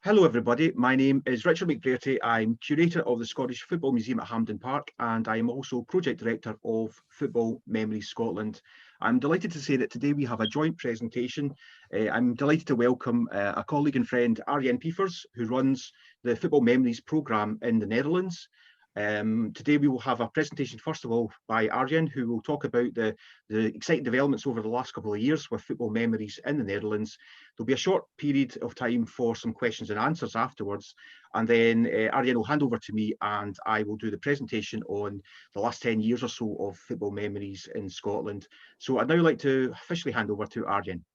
Hello everybody, my name is Richard McBrearty. I'm curator of the Scottish Football Museum at Hampden Park, and I am also project director of Football Memories Scotland. I'm delighted to say that today we have a joint presentation. I'm delighted to welcome a colleague and friend, Arjen Piefers, who runs the Football Memories programme in the Netherlands. Today we will have a presentation first of all by Arjen, who will talk about the exciting developments over the last couple of years with Football Memories in the Netherlands. There'll be a short period of time for some questions and answers afterwards, and then Arjen will hand over to me and I will do the presentation on the last 10 years or so of Football Memories in Scotland. So I'd now like to officially hand over to Arjen.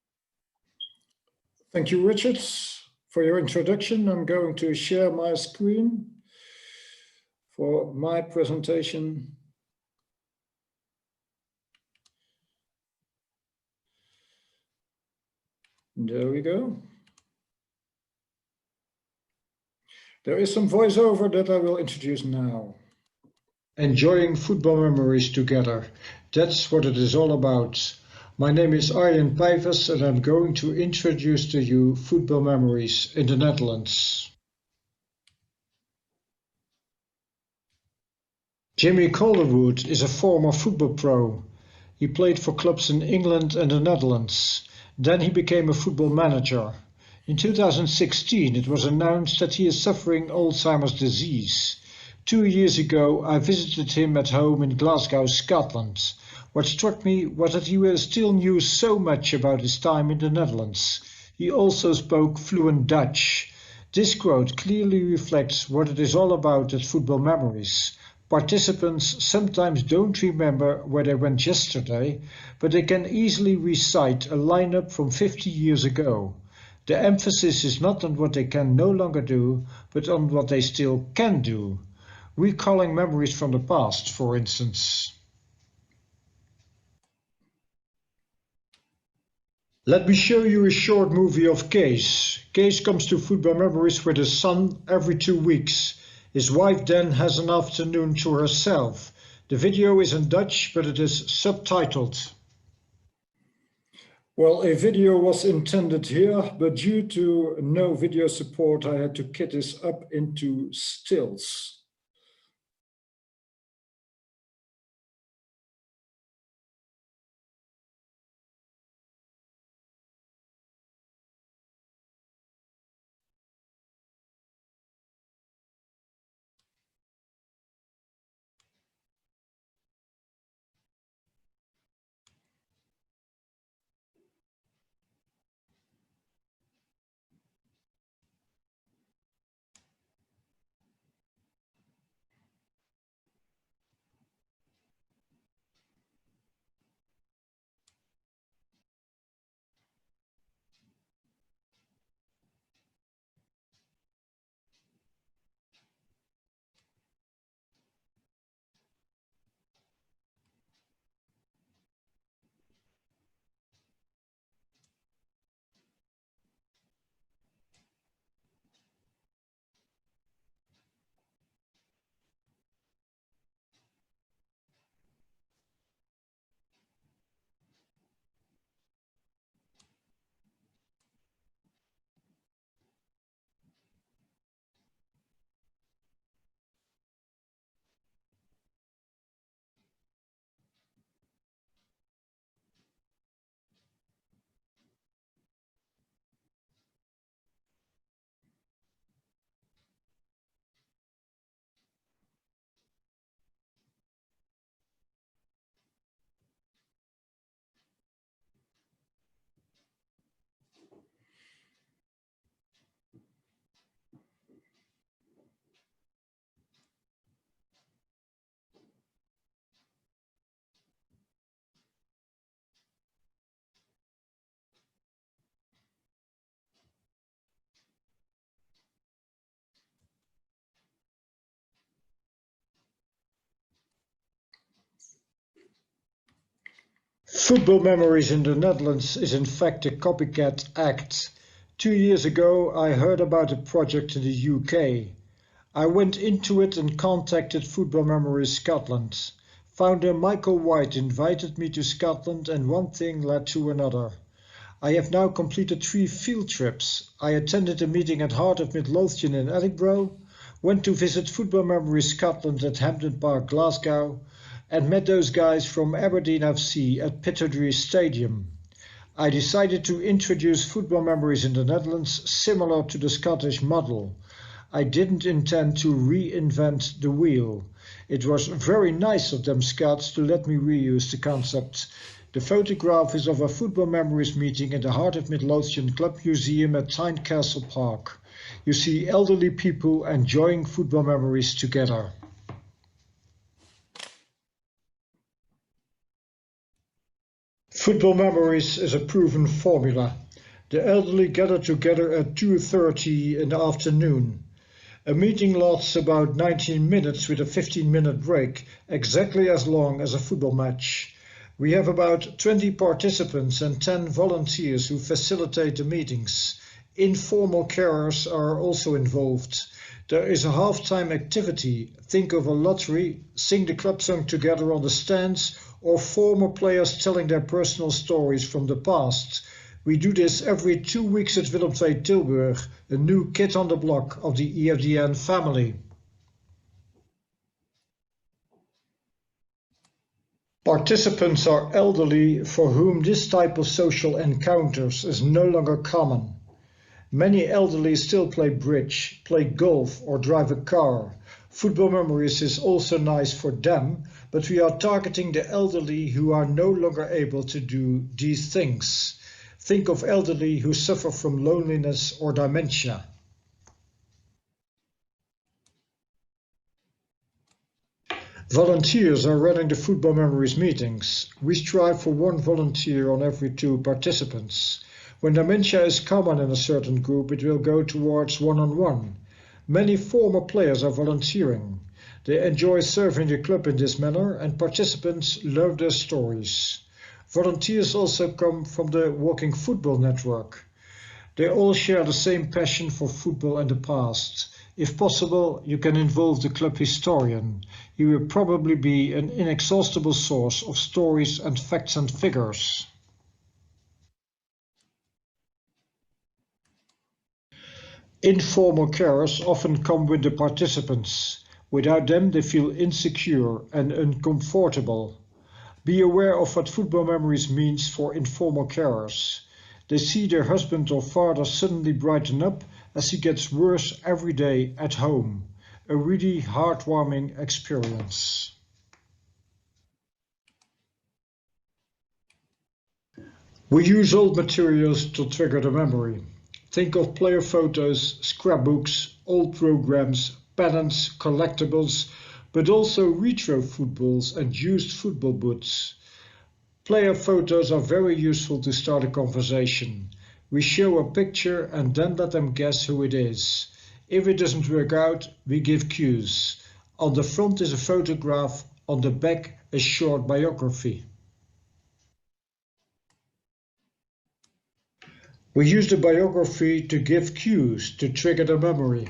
Thank you, Richard, for your introduction. I'm going to share my screen for my presentation. There we go. There is some voiceover that I will introduce now. Enjoying football memories together. That's what it is all about. My name is Arjen Piefers and I'm going to introduce to you Football Memories in the Netherlands. Jimmy Calderwood is a former football pro. He played for clubs in England and the Netherlands. Then he became a football manager. In 2016 it was announced that he is suffering Alzheimer's disease. 2 years ago I visited him at home in Glasgow, Scotland. What struck me was that he still knew so much about his time in the Netherlands. He also spoke fluent Dutch. This quote clearly reflects what it is all about at Football Memories. Participants sometimes don't remember where they went yesterday, but they can easily recite a lineup from 50 years ago. The emphasis is not on what they can no longer do, but on what they still can do. Recalling memories from the past, for instance. Let me show you a short movie of Kees. Kees comes to Football Memories with his son every 2 weeks. His wife then has an afternoon to herself. The video is in Dutch, but it is subtitled. Well, a video was intended here, but due to no video support, I had to kit this up into stills. Football Memories in the Netherlands is in fact a copycat act. 2 years ago I heard about a project in the UK. I went into it and contacted Football Memories Scotland. Founder Michael White invited me to Scotland and one thing led to another. I have now completed 3 field trips. I attended a meeting at Heart of Midlothian in Edinburgh, went to visit Football Memories Scotland at Hampden Park, Glasgow, and met those guys from Aberdeen FC at Pittodrie Stadium. I decided to introduce Football Memories in the Netherlands similar to the Scottish model. I didn't intend to reinvent the wheel. It was very nice of them Scots to let me reuse the concept. The photograph is of a Football Memories meeting in the Heart of Midlothian Club Museum at Tynecastle Park. You see elderly people enjoying football memories together. Football Memories is a proven formula. The elderly gather together at 2:30 in the afternoon. A meeting lasts about 19 minutes with a 15-minute break, exactly as long as a football match. We have about 20 participants and 10 volunteers who facilitate the meetings. Informal carers are also involved. There is a half-time activity. Think of a lottery, sing the club song together on the stands, or former players telling their personal stories from the past. We do this every 2 weeks at Willem II Tilburg, a new kid on the block of the EFDN family. Participants are elderly for whom this type of social encounters is no longer common. Many elderly still play bridge, play golf or drive a car. Football Memories is also nice for them, but we are targeting the elderly who are no longer able to do these things. Think of elderly who suffer from loneliness or dementia. Volunteers are running the Football Memories meetings. We strive for 1 volunteer on every 2 participants. When dementia is common in a certain group, it will go towards one-on-one. Many former players are volunteering. They enjoy serving the club in this manner, and participants love their stories. Volunteers also come from the Walking Football Network. They all share the same passion for football and the past. If possible, you can involve the club historian. He will probably be an inexhaustible source of stories and facts and figures. Informal carers often come with the participants. Without them, they feel insecure and uncomfortable. Be aware of what Football Memories means for informal carers. They see their husband or father suddenly brighten up as he gets worse every day at home. A really heartwarming experience. We use old materials to trigger the memory. Think of player photos, scrapbooks, old programs, pennants, collectibles, but also retro footballs and used football boots. Player photos are very useful to start a conversation. We show a picture and then let them guess who it is. If it doesn't work out, we give cues. On the front is a photograph, on the back a short biography. We use the biography to give cues to trigger the memory.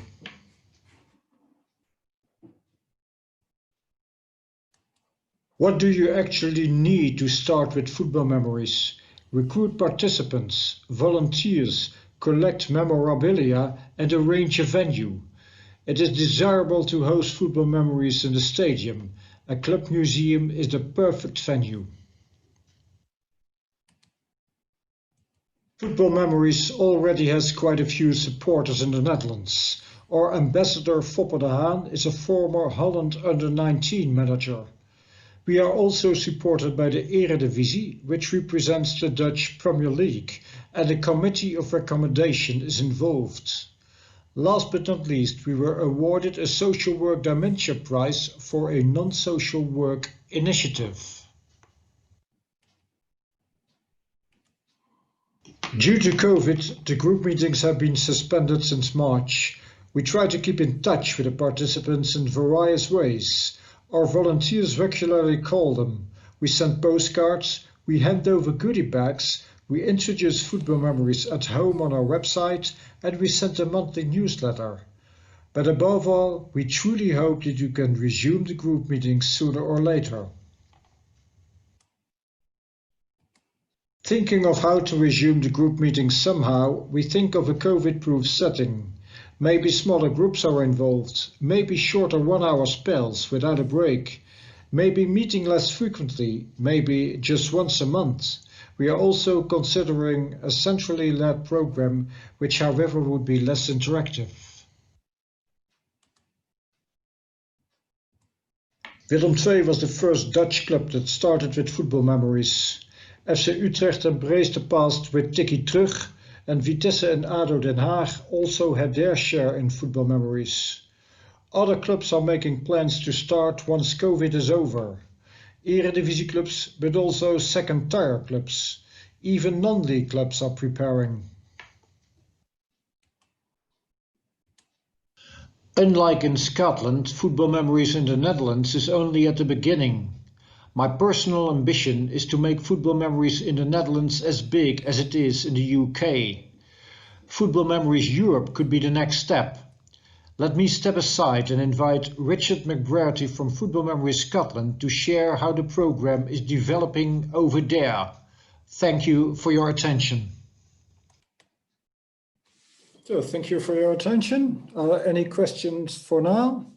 What do you actually need to start with Football Memories? Recruit participants, volunteers, collect memorabilia and arrange a venue. It is desirable to host Football Memories in the stadium. A club museum is the perfect venue. Football Memories already has quite a few supporters in the Netherlands. Our ambassador Foppe de Haan is a former Holland under-19 manager. We are also supported by the Eredivisie, which represents the Dutch Premier League, and a committee of recommendation is involved. Last but not least, we were awarded a Social Work Dementia Prize for a non-social work initiative. Due to COVID, the group meetings have been suspended since March. We try to keep in touch with the participants in various ways. Our volunteers regularly call them. We send postcards, we hand over goodie bags, we introduce Football Memories at home on our website, and we send a monthly newsletter. But above all, we truly hope that you can resume the group meetings sooner or later. Thinking of how to resume the group meetings somehow, we think of a COVID-proof setting. Maybe smaller groups are involved, maybe shorter 1-hour spells without a break, maybe meeting less frequently, maybe just once a month. We are also considering a centrally led program, which however would be less interactive. Willem II was the first Dutch club that started with football memories. FC Utrecht embraced the past with Tikkie Terug, and Vitesse and ADO Den Haag also had their share in football memories. Other clubs are making plans to start once COVID is over. Eredivisie clubs, but also second-tier clubs. Even non-league clubs are preparing. Unlike in Scotland, Football Memories in the Netherlands is only at the beginning. My personal ambition is to make Football Memories in the Netherlands as big as it is in the UK. Football Memories Europe could be the next step. Let me step aside and invite Richard McBrady from Football Memories Scotland to share how the programme is developing over there. Thank you for your attention. So, thank you for your attention. Any questions for now?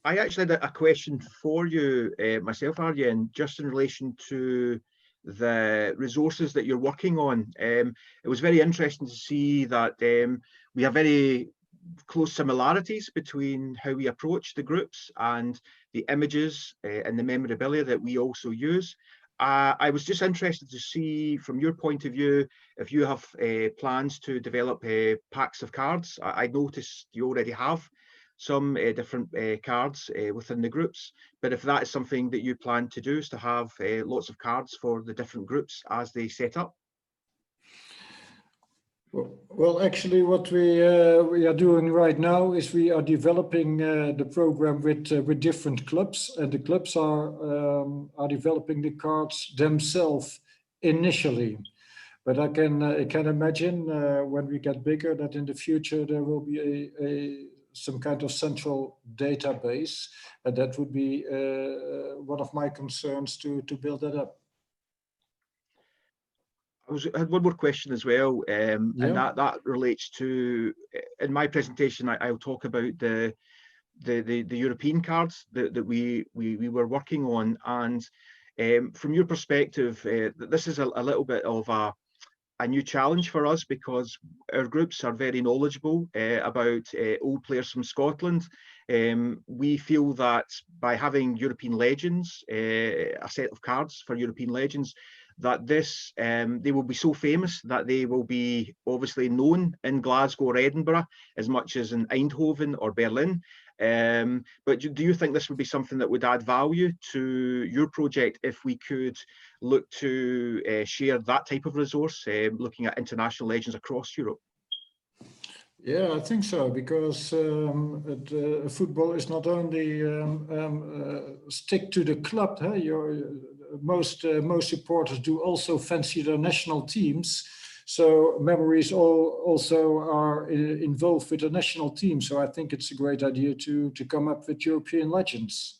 I actually had a question for you myself, Arjen, just in relation to the resources that you're working on. It was very interesting to see that we have very close similarities between how we approach the groups and the images and the memorabilia that we also use. I was just interested to see from your point of view if you have plans to develop packs of cards. I noticed you already have some different cards within the groups, but if that is something that you plan to do, is to have lots of cards for the different groups as they set up. Well, actually, what we are doing right now is we are developing the program with different clubs, and the clubs are developing the cards themselves initially. But I can imagine when we get bigger that in the future there will be some kind of central database, and that would be one of my concerns to build that up. I had one more question as well, and that relates to, in my presentation, I'll talk about the European cards that we were working on, and from your perspective, this is a little bit of a new challenge for us because our groups are very knowledgeable about old players from Scotland. We feel that by having European legends, a set of cards for European legends, that they will be so famous that they will be obviously known in Glasgow or Edinburgh as much as in Eindhoven or Berlin. But do you think this would be something that would add value to your project if we could look to share that type of resource, looking at international legends across Europe? Yeah, I think so, because football is not only stick to the club. Most supporters do also fancy their national teams. So Memories also are involved with the national team. So I think it's a great idea to come up with European legends.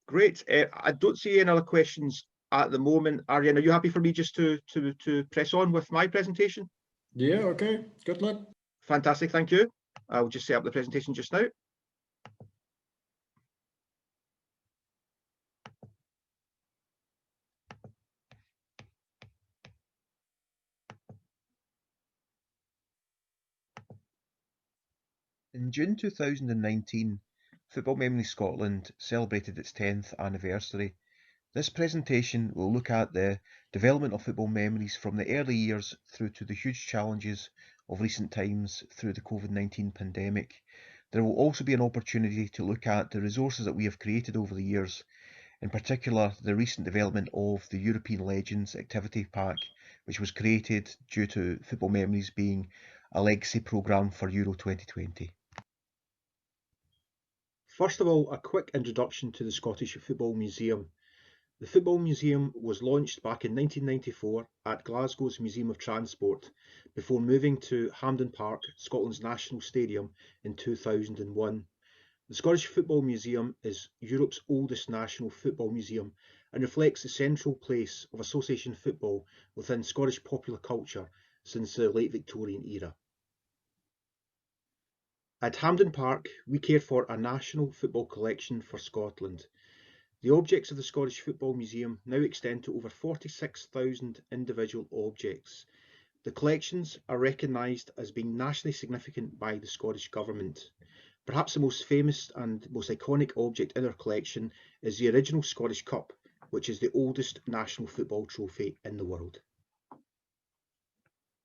Great. I don't see any other questions at the moment. Arjen, are you happy for me just to press on with my presentation? Yeah, okay. Good luck. Fantastic, thank you. I'll just set up the presentation just now. In June 2019, Football Memories Scotland celebrated its 10th anniversary. This presentation will look at the development of football memories from the early years through to the huge challenges of recent times through the COVID-19 pandemic. There will also be an opportunity to look at the resources that we have created over the years, in particular the recent development of the European Legends Activity Pack, which was created due to Football Memories being a legacy programme for Euro 2020. First of all, a quick introduction to the Scottish Football Museum. The Football Museum was launched back in 1994 at Glasgow's Museum of Transport before moving to Hampden Park, Scotland's national stadium, in 2001. The Scottish Football Museum is Europe's oldest national football museum and reflects the central place of association football within Scottish popular culture since the late Victorian era. At Hampden Park, we care for a national football collection for Scotland. The objects of the Scottish Football Museum now extend to over 46,000 individual objects. The collections are recognised as being nationally significant by the Scottish Government. Perhaps the most famous and most iconic object in our collection is the original Scottish Cup, which is the oldest national football trophy in the world.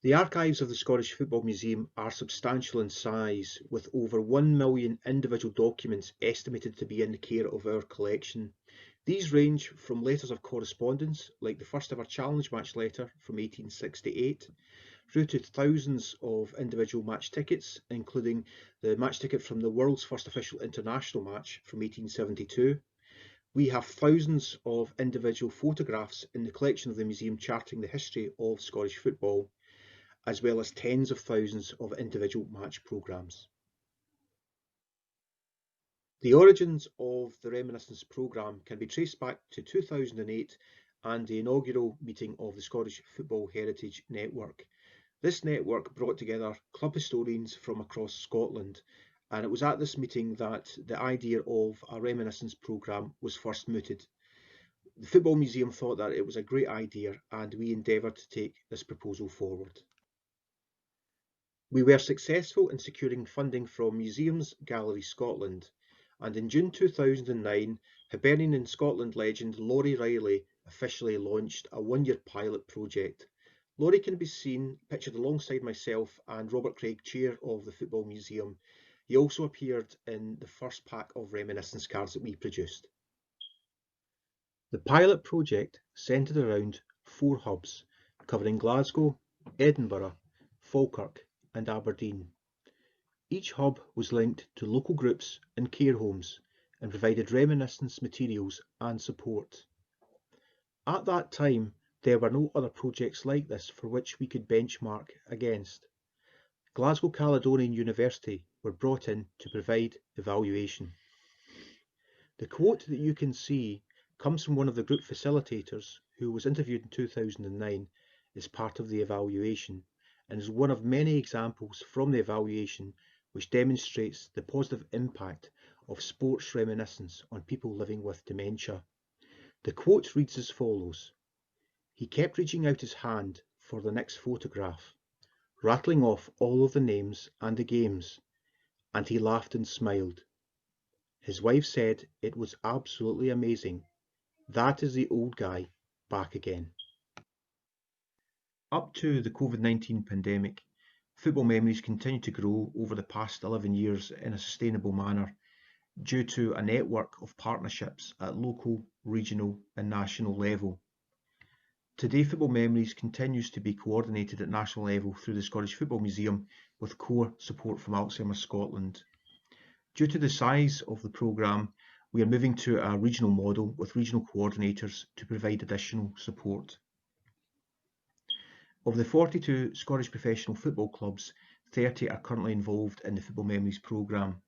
The archives of the Scottish Football Museum are substantial in size, with over 1 million individual documents estimated to be in the care of our collection. These range from letters of correspondence, like the first ever challenge match letter from 1868, through to thousands of individual match tickets, including the match ticket from the world's first official international match from 1872. We have thousands of individual photographs in the collection of the museum charting the history of Scottish football, as well as tens of thousands of individual match programmes. The origins of the Reminiscence programme can be traced back to 2008 and the inaugural meeting of the Scottish Football Heritage Network. This network brought together club historians from across Scotland, and it was at this meeting that the idea of a Reminiscence programme was first mooted. The Football Museum thought that it was a great idea, and we endeavoured to take this proposal forward. We were successful in securing funding from Museums Gallery Scotland, and in June 2009, Hibernian and Scotland legend Laurie Riley officially launched a one-year pilot project. Laurie can be seen pictured alongside myself and Robert Craig, chair of the Football Museum. He also appeared in the first pack of reminiscence cards that we produced. The pilot project centred around 4 hubs, covering Glasgow, Edinburgh, Falkirk and Aberdeen. Each hub was linked to local groups and care homes and provided reminiscence materials and support. At that time, there were no other projects like this for which we could benchmark against. Glasgow Caledonian University were brought in to provide evaluation. The quote that you can see comes from one of the group facilitators who was interviewed in 2009 as part of the evaluation, and is one of many examples from the evaluation which demonstrates the positive impact of sports reminiscence on people living with dementia. The quote reads as follows: "He kept reaching out his hand for the next photograph, rattling off all of the names and the games, and he laughed and smiled. His wife said it was absolutely amazing. That is the old guy back again." Up to the COVID-19 pandemic, Football Memories continued to grow over the past 11 years in a sustainable manner due to a network of partnerships at local, regional and national level. Today, Football Memories continues to be coordinated at national level through the Scottish Football Museum with core support from Alzheimer's Scotland. Due to the size of the programme, we are moving to a regional model with regional coordinators to provide additional support. Of the 42 Scottish professional football clubs, 30 are currently involved in the Football Memories programme.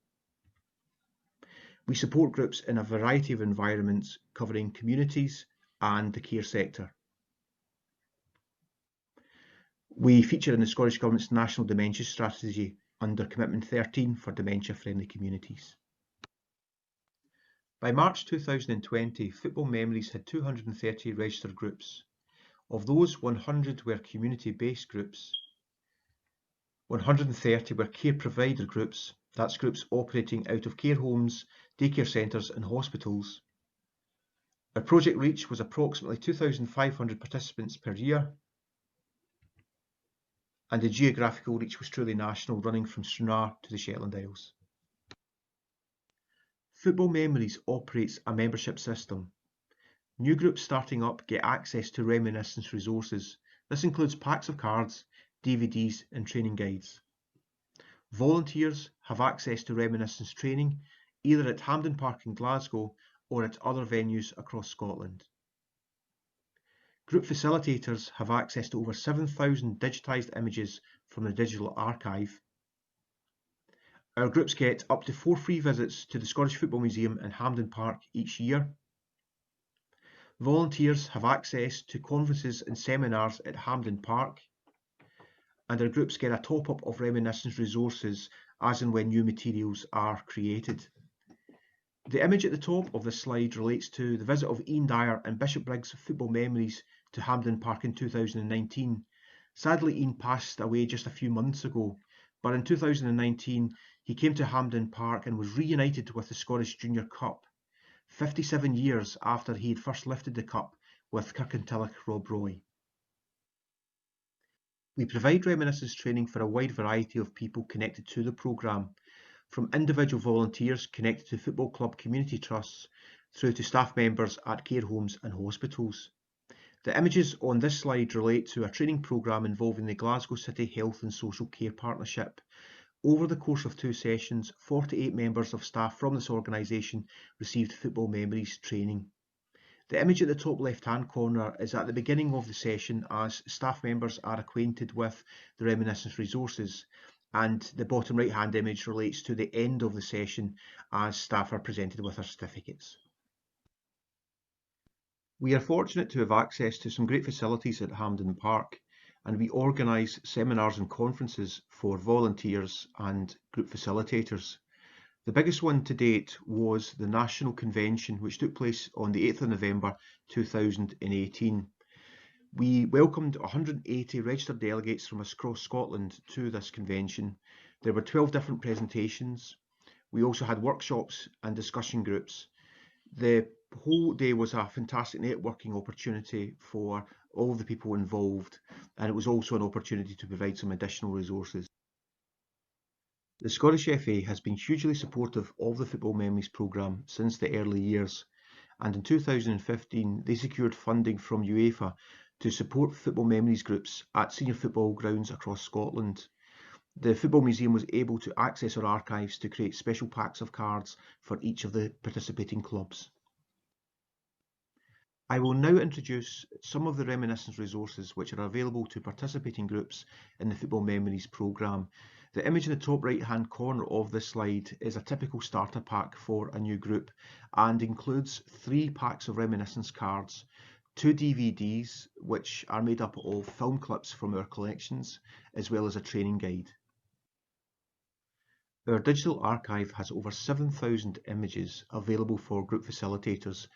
We support groups in a variety of environments covering communities and the care sector. We feature in the Scottish Government's National Dementia Strategy under Commitment 13 for dementia-friendly communities. By March 2020, Football Memories had 230 registered groups. Of those, 100 were community-based groups, 130 were care provider groups, that's groups operating out of care homes, daycare centres and hospitals. Our project reach was approximately 2,500 participants per year, and the geographical reach was truly national, running from Stranraer to the Shetland Isles. Football Memories operates a membership system. New groups starting up get access to reminiscence resources. This includes packs of cards, DVDs and training guides. Volunteers have access to reminiscence training either at Hampden Park in Glasgow or at other venues across Scotland. Group facilitators have access to over 7,000 digitised images from the digital archive. Our groups get up to 4 free visits to the Scottish Football Museum in Hampden Park each year. Volunteers have access to conferences and seminars at Hampden Park. And our groups get a top-up of reminiscence resources as and when new materials are created. The image at the top of this slide relates to the visit of Ian Dyer and Bishop Briggs Football Memories to Hampden Park in 2019. Sadly, Ian passed away just a few months ago, but in 2019 he came to Hampden Park and was reunited with the Scottish Junior Cup, 57 years after he had first lifted the cup with Kirkintilloch Rob Roy. We provide reminiscence training for a wide variety of people connected to the programme, from individual volunteers connected to football club community trusts through to staff members at care homes and hospitals. The images on this slide relate to a training programme involving the Glasgow City Health and Social Care Partnership. Over the course of 2 sessions, 48 members of staff from this organisation received Football Memories training. The image at the top left-hand corner is at the beginning of the session as staff members are acquainted with the reminiscence resources, and the bottom right-hand image relates to the end of the session as staff are presented with their certificates. We are fortunate to have access to some great facilities at Hampden Park, and we organise seminars and conferences for volunteers and group facilitators. The biggest one to date was the National Convention, which took place on the 8th of November 2018. We welcomed 180 registered delegates from across Scotland to this convention. There were 12 different presentations. We also had workshops and discussion groups. The whole day was a fantastic networking opportunity for all of the people involved, and it was also an opportunity to provide some additional resources. The Scottish FA has been hugely supportive of the Football Memories programme since the early years, and in 2015 they secured funding from UEFA to support Football Memories groups at senior football grounds across Scotland. The Football Museum was able to access our archives to create special packs of cards for each of the participating clubs. I will now introduce some of the reminiscence resources which are available to participating groups in the Football Memories programme. The image in the top right hand corner of this slide is a typical starter pack for a new group and includes 3 packs of reminiscence cards, 2 DVDs which are made up of film clips from our collections, as well as a training guide. Our digital archive has over 7,000 images available for group facilitators.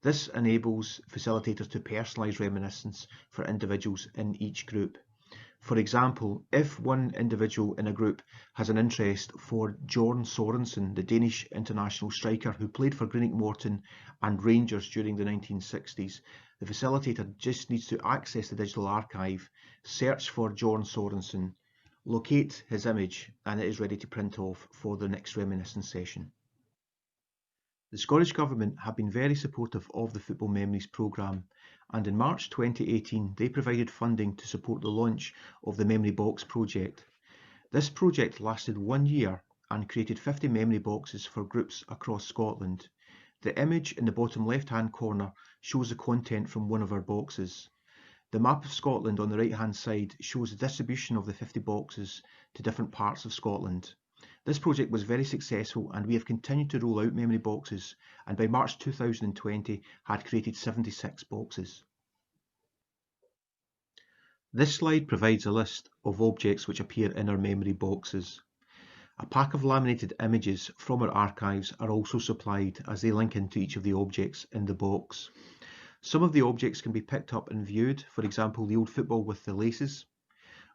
This enables facilitators to personalise reminiscence for individuals in each group. For example, if one individual in a group has an interest for Jorn Sorensen, the Danish international striker who played for Greenock Morton and Rangers during the 1960s, the facilitator just needs to access the digital archive, search for Jorn Sorensen, locate his image, and it is ready to print off for the next reminiscence session. The Scottish Government have been very supportive of the Football Memories programme, and in March 2018 they provided funding to support the launch of the Memory Box project. This project lasted 1 year and created 50 memory boxes for groups across Scotland. The image in the bottom left hand corner shows the content from one of our boxes. The map of Scotland on the right hand side shows the distribution of the 50 boxes to different parts of Scotland. This project was very successful and we have continued to roll out memory boxes, and by March 2020 had created 76 boxes. This slide provides a list of objects which appear in our memory boxes. A pack of laminated images from our archives are also supplied as they link into each of the objects in the box. Some of the objects can be picked up and viewed, for example the old football with the laces,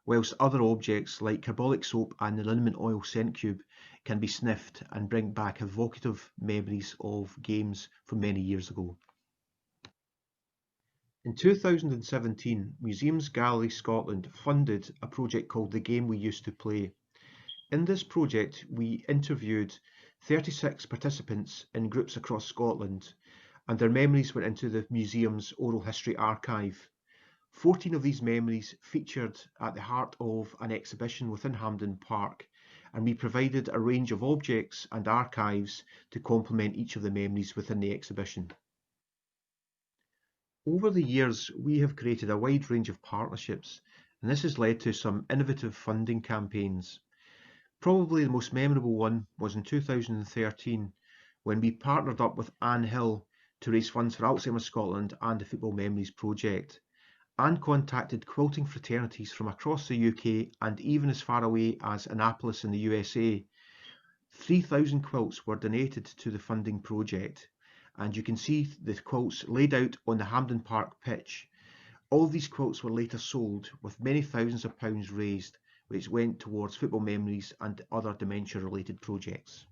whilst other objects like carbolic soap and the liniment oil scent cube can be sniffed and bring back evocative memories of games from many years ago. In 2017, Museums Gallery Scotland funded a project called The Game We Used to Play. In this project, we interviewed 36 participants in groups across Scotland, and their memories went into the museum's oral history archive. 14 of these memories featured at the heart of an exhibition within Hampden Park, and we provided a range of objects and archives to complement each of the memories within the exhibition. Over the years, we have created a wide range of partnerships, and this has led to some innovative funding campaigns. Probably the most memorable one was in 2013, when we partnered up with Anne Hill to raise funds for Alzheimer's Scotland and the Football Memories project. Anne contacted quilting fraternities from across the UK and even as far away as Annapolis in the USA. 3,000 quilts were donated to the funding project, and you can see the quilts laid out on the Hampden Park pitch. All of these quilts were later sold, with many thousands of pounds raised, which went towards Football Memories and other dementia-related projects.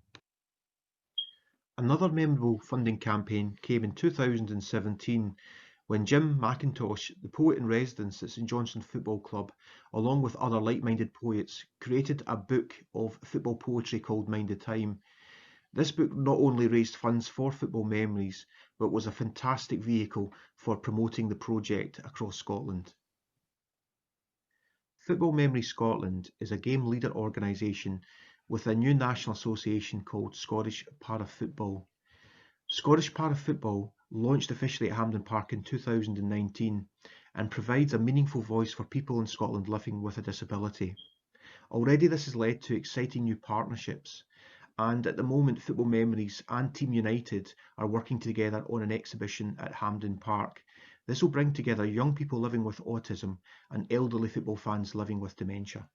Another memorable funding campaign came in 2017 when Jim McIntosh, the poet-in-residence at St Johnstone Football Club, along with other like-minded poets, created a book of football poetry called Mind the Time. This book not only raised funds for Football Memories, but was a fantastic vehicle for promoting the project across Scotland. Football Memories Scotland is a game leader organisation with a new national association called Scottish Para-Football. Scottish Para-Football launched officially at Hampden Park in 2019 and provides a meaningful voice for people in Scotland living with a disability. Already this has led to exciting new partnerships, and at the moment Football Memories and Team United are working together on an exhibition at Hampden Park. This will bring together young people living with autism and elderly football fans living with dementia.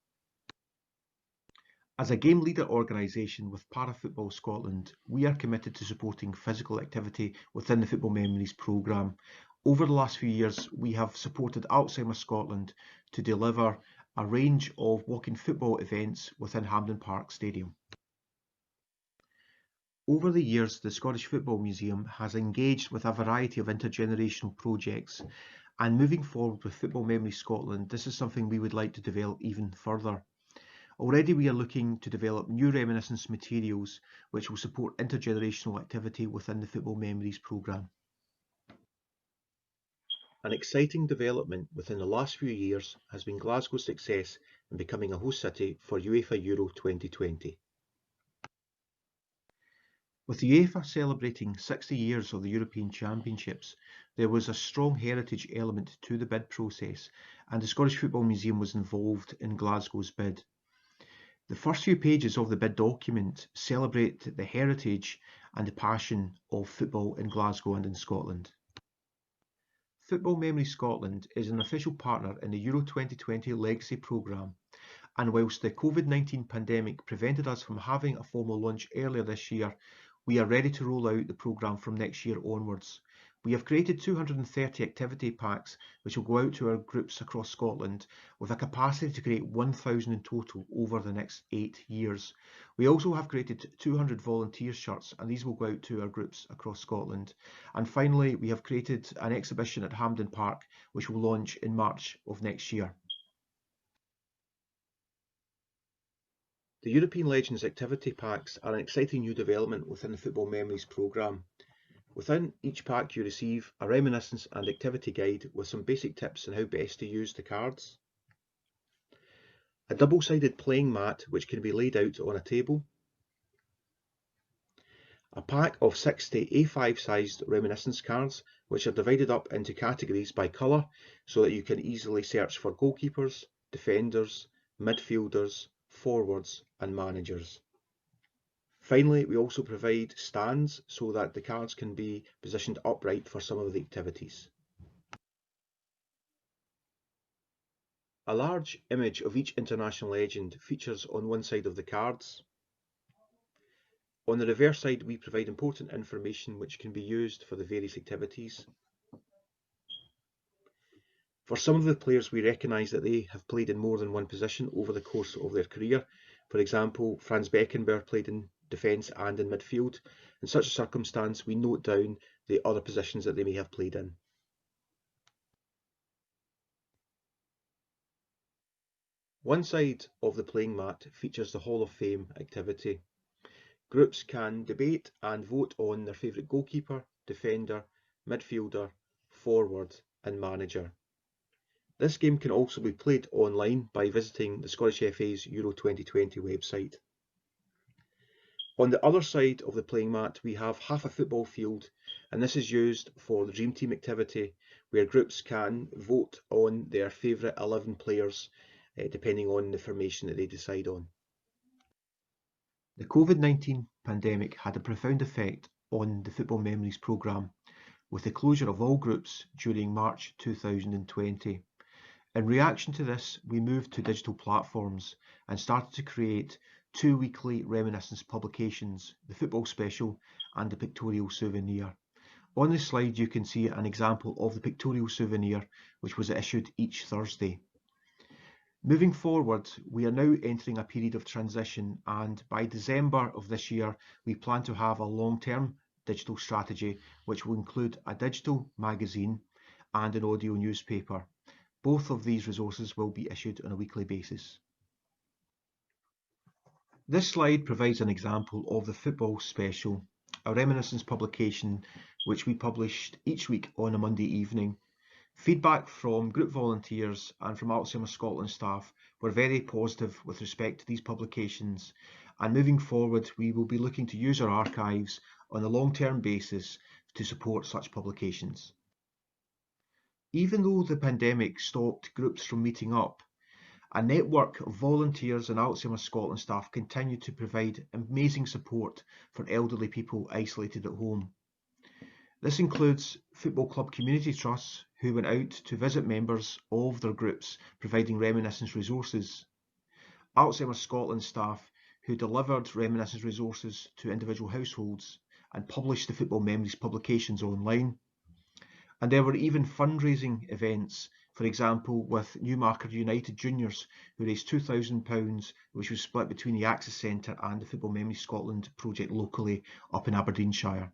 As a game leader organisation with Para-Football Scotland, we are committed to supporting physical activity within the Football Memories programme. Over the last few years, we have supported Alzheimer's Scotland to deliver a range of walking football events within Hampden Park Stadium. Over the years, the Scottish Football Museum has engaged with a variety of intergenerational projects, and moving forward with Football Memories Scotland, this is something we would like to develop even further. Already we are looking to develop new reminiscence materials which will support intergenerational activity within the Football Memories programme. An exciting development within the last few years has been Glasgow's success in becoming a host city for UEFA Euro 2020. With the UEFA celebrating 60 years of the European Championships, there was a strong heritage element to the bid process, and the Scottish Football Museum was involved in Glasgow's bid. The first few pages of the bid document celebrate the heritage and the passion of football in Glasgow and in Scotland. Football Memories Scotland is an official partner in the Euro 2020 Legacy programme, and whilst the COVID-19 pandemic prevented us from having a formal launch earlier this year, we are ready to roll out the programme from next year onwards. We have created 230 activity packs which will go out to our groups across Scotland with a capacity to create 1,000 in total over the next 8 years. We also have created 200 volunteer shirts, and these will go out to our groups across Scotland. And finally, we have created an exhibition at Hampden Park which will launch in March of next year. The European Legends activity packs are an exciting new development within the Football Memories programme. Within each pack you receive a reminiscence and activity guide with some basic tips on how best to use the cards, a double-sided playing mat which can be laid out on a table, a pack of 60 A5 sized reminiscence cards which are divided up into categories by colour so that you can easily search for goalkeepers, defenders, midfielders, forwards and managers. Finally, we also provide stands so that the cards can be positioned upright for some of the activities. A large image of each international legend features on one side of the cards. On the reverse side, we provide important information which can be used for the various activities. For some of the players, we recognise that they have played in more than one position over the course of their career. For example, Franz Beckenbauer played in defence and in midfield. In such a circumstance, we note down the other positions that they may have played in. One side of the playing mat features the Hall of Fame activity. Groups can debate and vote on their favourite goalkeeper, defender, midfielder, forward and manager. This game can also be played online by visiting the Scottish FA's Euro 2020 website. On the other side of the playing mat, we have half a football field, and this is used for the Dream Team activity, where groups can vote on their favourite 11 players, depending on the formation that they decide on. The COVID-19 pandemic had a profound effect on the Football Memories programme, with the closure of all groups during March 2020. In reaction to this, we moved to digital platforms and started to create 2 weekly reminiscence publications, the Football Special and the Pictorial Souvenir. On this slide you can see an example of the Pictorial Souvenir, which was issued each Thursday. Moving forward, we are now entering a period of transition, and by December of this year we plan to have a long-term digital strategy which will include a digital magazine and an audio newspaper. Both of these resources will be issued on a weekly basis. This slide provides an example of the Football Special, a reminiscence publication which we published each week on a Monday evening. Feedback from group volunteers and from Alzheimer's Scotland staff were very positive with respect to these publications, and moving forward we will be looking to use our archives on a long-term basis to support such publications. Even though the pandemic stopped groups from meeting up, a network of volunteers and Alzheimer's Scotland staff continue to provide amazing support for elderly people isolated at home. This includes football club community trusts who went out to visit members of their groups, providing reminiscence resources. Alzheimer's Scotland staff who delivered reminiscence resources to individual households and published the Football Memories publications online. And there were even fundraising events, for example with Newmarket United Juniors, who raised £2,000, which was split between the Access Centre and the Football Memories Scotland project locally up in Aberdeenshire.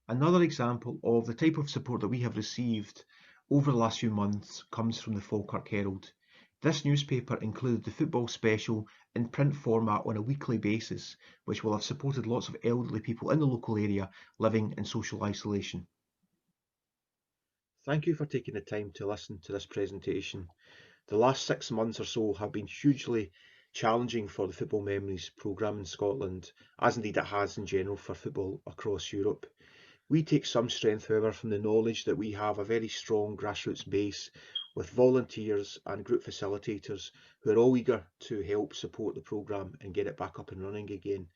Another example of the type of support that we have received over the last few months comes from the Falkirk Herald. This newspaper included the Football Special in print format on a weekly basis, which will have supported lots of elderly people in the local area living in social isolation. Thank you for taking the time to listen to this presentation. The last 6 months or so have been hugely challenging for the Football Memories programme in Scotland, as indeed it has in general for football across Europe. We take some strength, however, from the knowledge that we have a very strong grassroots base with volunteers and group facilitators who are all eager to help support the programme and get it back up and running again.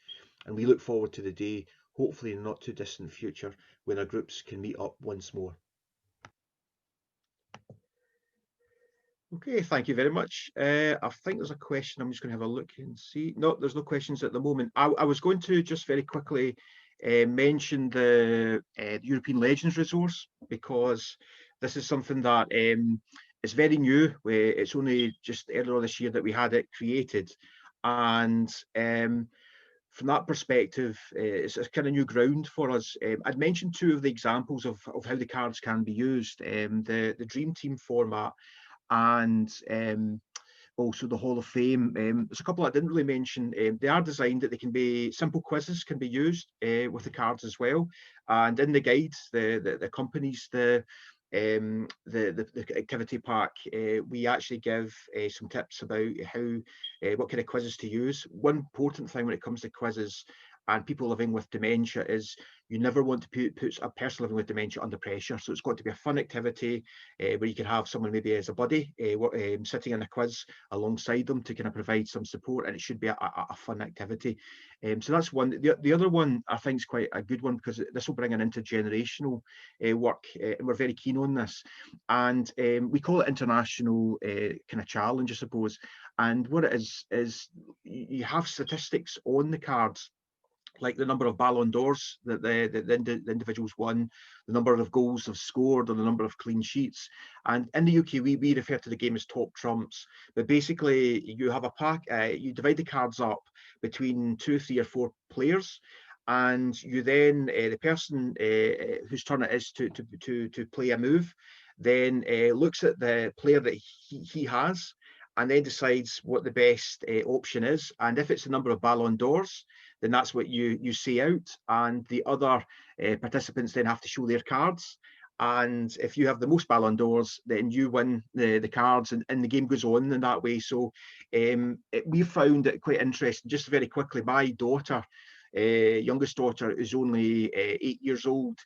And we look forward to the day, hopefully in the not too distant future, when our groups can meet up once more. Okay, thank you very much. I think there's a question. I'm just going to have a look and see. No, there's no questions at the moment. I was going to just very quickly mention the European Legends resource, because this is something that is very new. It's only just earlier this year that we had it created, and from that perspective, it's a kind of new ground for us. I'd mentioned 2 of the examples of how the cards can be used, the Dream Team format and also the Hall of Fame. There's a couple I didn't really mention. They are designed that they can be simple quizzes can be used with the cards as well. And in the guide that accompanies the activity pack, we actually give some tips about how what kind of quizzes to use. One important thing when it comes to quizzes and people living with dementia is you never want to put a person living with dementia under pressure. So it's got to be a fun activity where you can have someone maybe as a buddy sitting in a quiz alongside them to kind of provide some support, and it should be a fun activity. So that's one. The other one I think is quite a good one, because this will bring an intergenerational work, and we're very keen on this. And we call it international kind of challenge, I suppose. And what it is you have statistics on the cards, like the number of Ballon d'Ors that the individuals won, the number of goals they've scored, or the number of clean sheets. And in the UK, we refer to the game as top trumps. But basically, you have a pack, you divide the cards up between 2, 3, or 4 players, and you then the person whose turn it is to play a move then looks at the player that he has, and then decides what the best option is. And if it's the number of Ballon d'Ors, then that's what you say out, and the other participants then have to show their cards. and if you have the most Ballon d'Ors, then you win the cards, and the game goes on in that way. So we found it quite interesting. Just very quickly, my daughter, youngest daughter, is only 8 years old.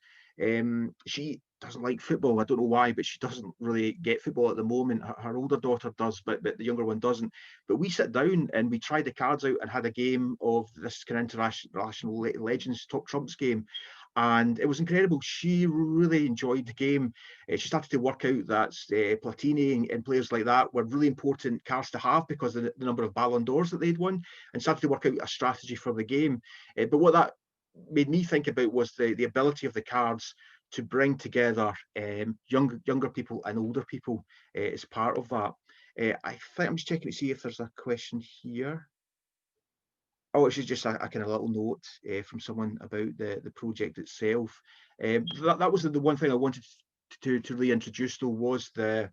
She doesn't like football. I don't know why, but she doesn't really get football at the moment. Her older daughter does, but the younger one doesn't. But we sat down and we tried the cards out and had a game of this kind of international legends top trumps game. And it was incredible. She really enjoyed the game. She started to work out that Platini and players like that were really important cards to have because of the number of Ballon d'Ors that they'd won, and started to work out a strategy for the game. But what that made me think about was the ability of the cards to bring together younger people and older people as part of that. I think I'm just checking to see if there's a question here. Oh, it's just a kind of little note from someone about the project itself. That was the one thing I wanted to reintroduce, though, was the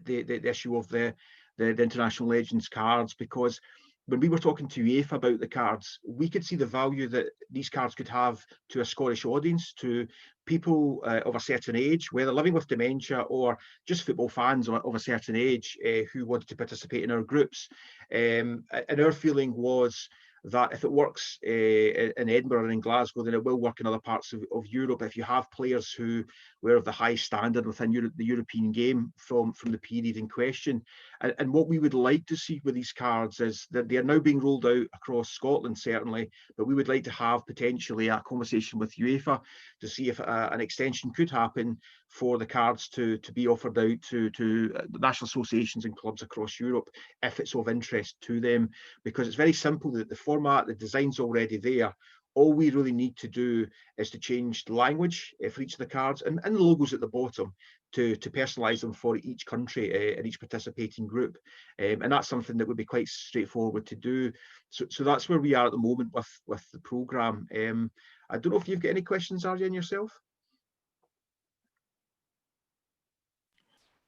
issue of the international legends cards, because when we were talking to UEFA about the cards, we could see the value that these cards could have to a Scottish audience, to people of a certain age, whether living with dementia or just football fans of a certain age who wanted to participate in our groups. And our feeling was that if it works in Edinburgh and in Glasgow, then it will work in other parts of Europe. If you have players who were of the high standard within the European game from the period in question. And what we would like to see with these cards is that they are now being rolled out across Scotland, certainly, but we would like to have potentially a conversation with UEFA to see if an extension could happen for the cards to be offered out to the national associations and clubs across Europe, if it's of interest to them, because it's very simple. That the format, the design's already there. All we really need to do is to change the language for each of the cards and the logos at the bottom to personalise them for each country and each participating group. And that's something that would be quite straightforward to do. So that's where we are at the moment with the programme. I don't know if you've got any questions, Arjen, yourself?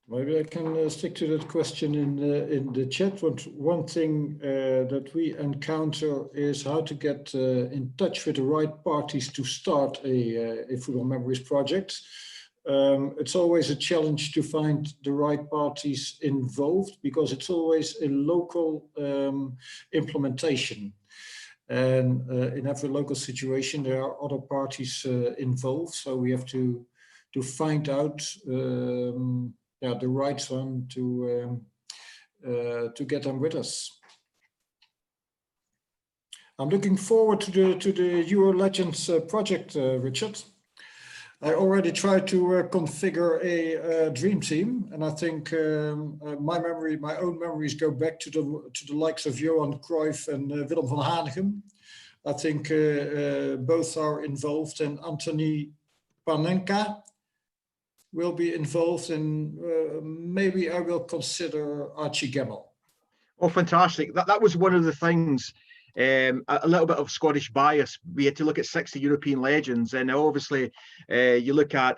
Maybe I can stick to that question in the chat. One thing that we encounter is how to get in touch with the right parties to start a Football Memories project. It's always a challenge to find the right parties involved, because it's always a local implementation. And in every local situation, there are other parties involved. So we have to find out the right one to get them with us. I'm looking forward to the Euro Legends project, Richard. I already tried to configure a dream team, and I think my own memories go back to the likes of Johan Cruyff and Willem van Hanegem. I think both are involved, and Anthony Panenka will be involved, and maybe I will consider Archie Gemmill. Oh, fantastic. That was one of the things, a little bit of Scottish bias. We had to look at 60 European legends, and obviously you look at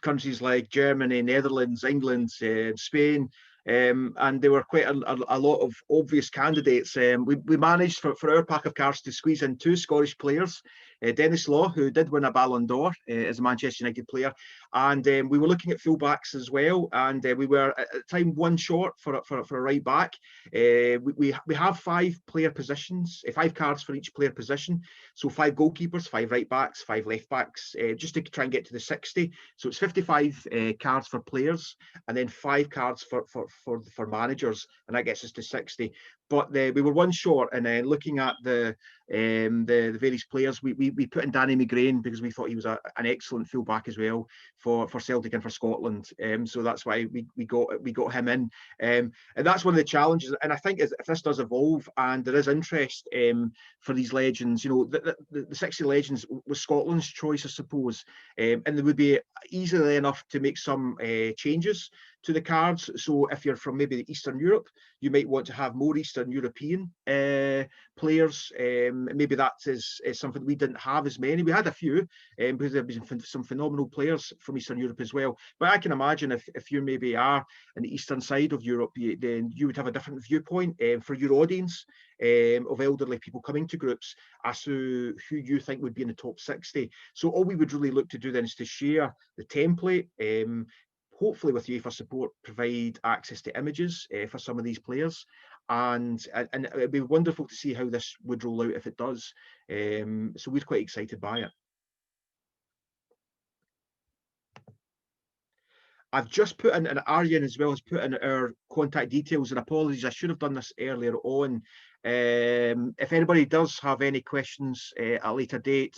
countries like Germany, Netherlands, England, Spain, and there were quite a lot of obvious candidates. We managed for our pack of cards to squeeze in 2 Scottish players, Dennis Law, who did win a Ballon d'Or as a Manchester United player, and we were looking at fullbacks as well, and we were at the time 1 short for a right back. We have 5 player positions, 5 cards for each player position, so 5 goalkeepers, 5 right backs, 5 left backs, just to try and get to the 60. So it's 55 cards for players, and then 5 cards for managers, and that gets us to 60. But we were 1 short, and then looking at the various players, we put in Danny McGrain because we thought he was an excellent fullback as well for Celtic and for Scotland. So that's why we got him in. And that's one of the challenges. And I think if this does evolve and there is interest for these legends, you know, the 60 legends was Scotland's choice, I suppose, and there would be easily enough to make some changes to the cards. So if you're from maybe Eastern Europe, you might want to have more Eastern European players. Maybe that is something we didn't have as many. We had a few, because there have been some phenomenal players from Eastern Europe as well. But I can imagine if you maybe are in the eastern side of Europe, then you would have a different viewpoint for your audience of elderly people coming to groups as to who you think would be in the top 60. So all we would really look to do then is to share the template, hopefully with UEFA support, provide access to images for some of these players. And it'd be wonderful to see how this would roll out if it does. So we're quite excited by it. I've just put in, and Arjen as well has put in our contact details, and apologies, I should have done this earlier on. If anybody does have any questions at a later date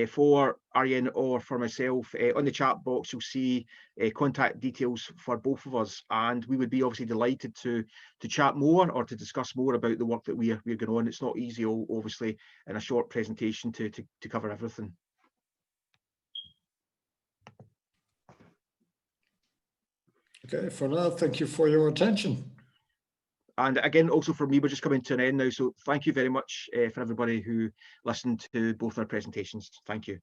for Arjen or for myself, on the chat box you'll see contact details for both of us, and we would be obviously delighted to chat more or to discuss more about the work that we're going on. It's not easy, obviously, in a short presentation to cover everything. Okay, for now, thank you for your attention. And again, also for me, we're just coming to an end now. So thank you very much for everybody who listened to both our presentations. Thank you.